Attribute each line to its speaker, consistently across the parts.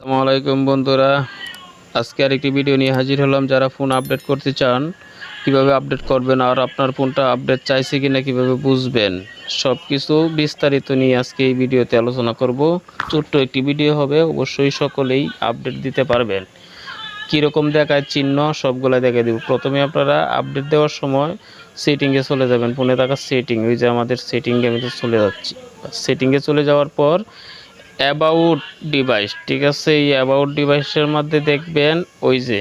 Speaker 1: আসসালামু আলাইকুম বন্ধুরা, আজকে আরেকটি ভিডিও নিয়ে হাজির হলাম। যারা ফোন আপডেট করতে চান কিভাবে আপডেট করবেন আর আপনার ফোনটা আপডেট চাইছে কিনা কিভাবে বুঝবেন, সব কিছু বিস্তারিত নিয়ে আজকে এই ভিডিওতে আলোচনা করব। ছোট্ট একটি ভিডিও হবে, অবশ্যই সকলেই আপডেট দিতে পারবেন। কীরকম দেখায় চিহ্ন সবগুলো দেখিয়ে দেব। প্রথমে আপনারা আপডেট দেওয়ার সময় সেটিংয়ে চলে যাবেন। ফোনে থাকা সেটিং, ওই যে আমাদের সেটিংয়ে আমি তো চলে যাচ্ছি। সেটিংয়ে চলে যাওয়ার পর অ্যাবাউট ডিভাইস, ঠিক আছে, এই অ্যাবাউট ডিভাইসের মধ্যে দেখবেন ওই যে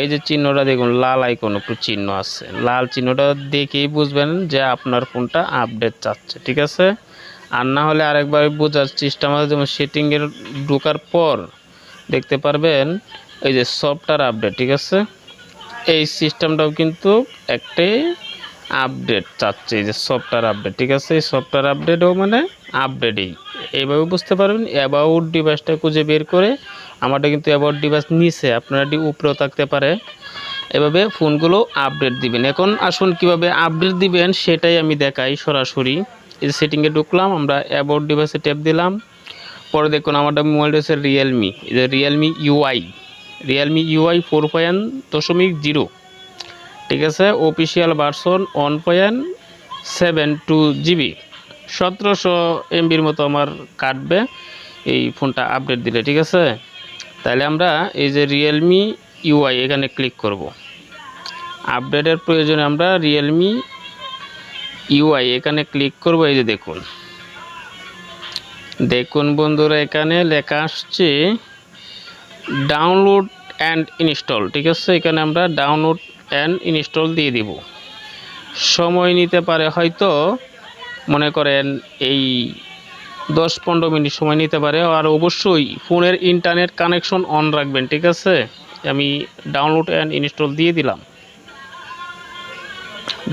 Speaker 1: এই যে চিহ্নটা দেখুন, লাল আইকন একটু চিহ্ন আছে, লাল চিহ্নটা দেখেই বুঝবেন যে আপনার ফোনটা আপডেট চাচ্ছে, ঠিক আছে। আর না হলে আরেকবার বোঝার চেষ্টা আমাদের, যেমন সেটিংয়ের ঢোকার পর দেখতে পারবেন এই যে সফটওয়্যার আপডেট, ঠিক আছে। এই সিস্টেমটাও কিন্তু একটাই আপডেট চাচ্ছে, এই যে সফটওয়্যার আপডেট, ঠিক আছে। এই সফটওয়্যার আপডেটও মানে আপডেটই, এইভাবে বুঝতে পারবেন। অ্যাবাউট ডিভাইসটা খুঁজে বের করে, আমারটা কিন্তু অ্যাবাউট ডিভাইস নিচে, আপনারটি উপরেও থাকতে পারে। এভাবে ফোনগুলো আপডেট দিবেন। এখন আসুন কিভাবে আপডেট দিবেন সেটাই আমি দেখাই সরাসরি। এই যে সেটিংয়ে ঢুকলাম, আমরা অ্যাবাউট ডিভাইসে ট্যাপ দিলাম। পরে দেখুন আমারটা মোবাইলটা হচ্ছে রিয়েলমি, এই যে রিয়েলমি ইউআই 4.0, ঠিক আছে। অফিসিয়াল ভার্সন 1.72 জিবি, 1700 এমবির মতো আমার কাটবে এই ফোনটা আপডেট দিলে, ঠিক আছে। তাহলে আমরা এই যে রিয়েলমি ইউআই এখানে ক্লিক করব। আপডেটের প্রয়োজনে আমরা রিয়েলমি ইউআই এখানে ক্লিক করব। এই যে দেখুন বন্ধুরা, এখানে লেখা আসছে ডাউনলোড অ্যান্ড ইনস্টল, ঠিক আছে। এখানে আমরা ডাউনলোড অ্যান্ড ইনস্টল দিয়ে দিব। সময় নিতে পারে, হয়তো মনে করেন এই 10-15 মিনিট সময় নিতে পারে। আর অবশ্যই ফোনের ইন্টারনেট কানেকশন অন রাখবেন, ঠিক আছে। আমি ডাউনলোড অ্যান্ড ইনস্টল দিয়ে দিলাম,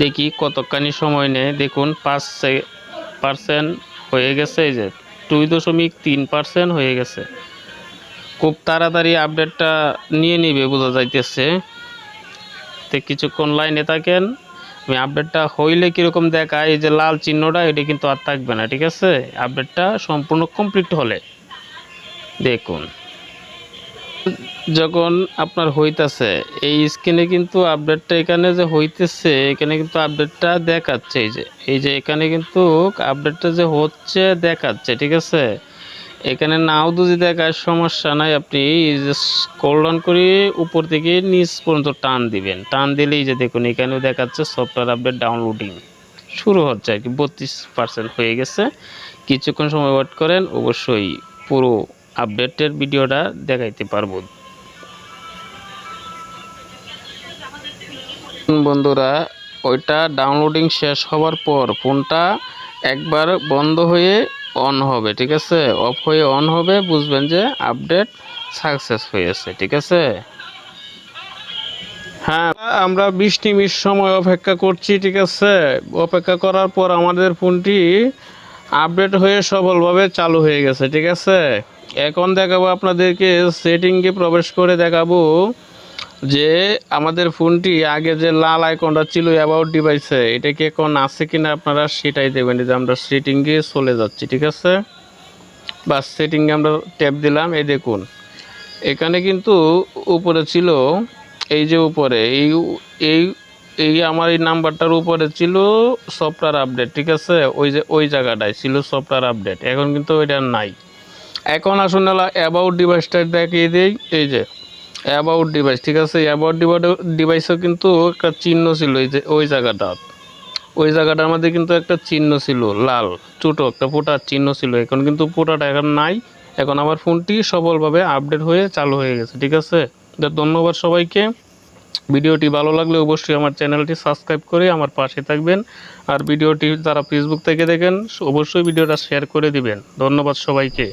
Speaker 1: দেখি কতখানি সময় নেয়। দেখুন 5% হয়ে গেছে, এই যে 2.3% হয়ে গেছে। খুব তাড়াতাড়ি আপডেটটা নিয়ে নিবে বোঝা যাইতেছে। তো কিছুক্ষণ লাইনে থাকেন, আমি আপডেটটা হইলে কীরকম দেখায়, এই যে লাল চিহ্নটা এটা কিন্তু আর থাকবে না, ঠিক আছে। আপডেটটা সম্পূর্ণ কমপ্লিট হলে দেখুন, যখন আপনার হইতেছে এই স্ক্রিনে কিন্তু আপডেটটা এখানে যে হইতেছে, এখানে কিন্তু আপডেটটা দেখাচ্ছে। এই যে এখানে কিন্তু আপডেটটা যে হচ্ছে দেখাচ্ছে, ঠিক আছে। এখানে নাও যদি দেখায় সমস্যা নাই, আপনি এই যে স্ক্রল ডাউন করে উপর থেকে নিচ পর্যন্ত টান দিবেন। টান দিলেই যে দেখুন এখানেও দেখাচ্ছে সফটওয়্যার আপডেট ডাউনলোডিং শুরু হচ্ছে আর কি। 32% হয়ে গেছে। কিছুক্ষণ সময় ওয়েট করেন, অবশ্যই পুরো আপডেটের ভিডিওটা দেখাইতে পারবো। বন্ধুরা, ওইটা ডাউনলোডিং শেষ হওয়ার পর ফোনটা একবার বন্ধ হয়ে অন হবে, ঠিক আছে। অফ হয়ে অন হবে, বুঝবেন যে আপডেট সাকসেস হয়েছে, ঠিক আছে। হ্যাঁ, আমরা 20 মিনিট সময় অপেক্ষা করছি, ঠিক আছে। অপেক্ষা করার পর আমাদের ফোনটি আপডেট হয়ে সফলভাবে চালু হয়ে গেছে, ঠিক আছে। এখন দেখাবো আপনাদেরকে, সেটিংয়ে প্রবেশ করে দেখাবো যে আমাদের ফোনটি আগে যে লাল আইকনটা ছিল অ্যাবাউট ডিভাইসে, এটা কি এখন আছে কিনা আপনারা সেটাই দেবেন। যে আমরা সেটিংয়ে চলে যাচ্ছি, ঠিক আছে। বাস সেটিংয়ে আমরা ট্যাপ দিলাম। এই দেখুন এখানে কিন্তু উপরে ছিল, এই যে উপরে এই এই আমার এই নাম্বারটার উপরে ছিল সফটওয়্যার আপডেট, ঠিক আছে। ওই যে ওই জায়গাটায় ছিল সফটওয়্যার আপডেট, এখন কিন্তু ওইটা নাই। এখন আসুন অ্যাবাউট ডিভাইসটা দেখিয়ে দিই। এই যে অ্যাবাউট ডিভাইস, ঠিক আছে। অ্যাবাউট ডিভাইসও কিন্তু একটা চিহ্ন ছিল, এই যে ওই জায়গাটার মধ্যে কিন্তু একটা চিহ্ন ছিল, লাল ছোটো একটা ফোটার চিহ্ন ছিল। এখন কিন্তু ফোটাটা এখন নাই। এখন আমার ফোনটি সফলভাবে আপডেট হয়ে চালু হয়ে গেছে, ঠিক আছে। ধন্যবাদ সবাইকে। ভিডিওটি ভালো লাগলে অবশ্যই আমার চ্যানেলটি সাবস্ক্রাইব করে আমার পাশে থাকবেন। আর ভিডিওটি যারা ফেসবুক থেকে দেখেন অবশ্যই ভিডিওটা শেয়ার করে দিবেন। ধন্যবাদ সবাইকে।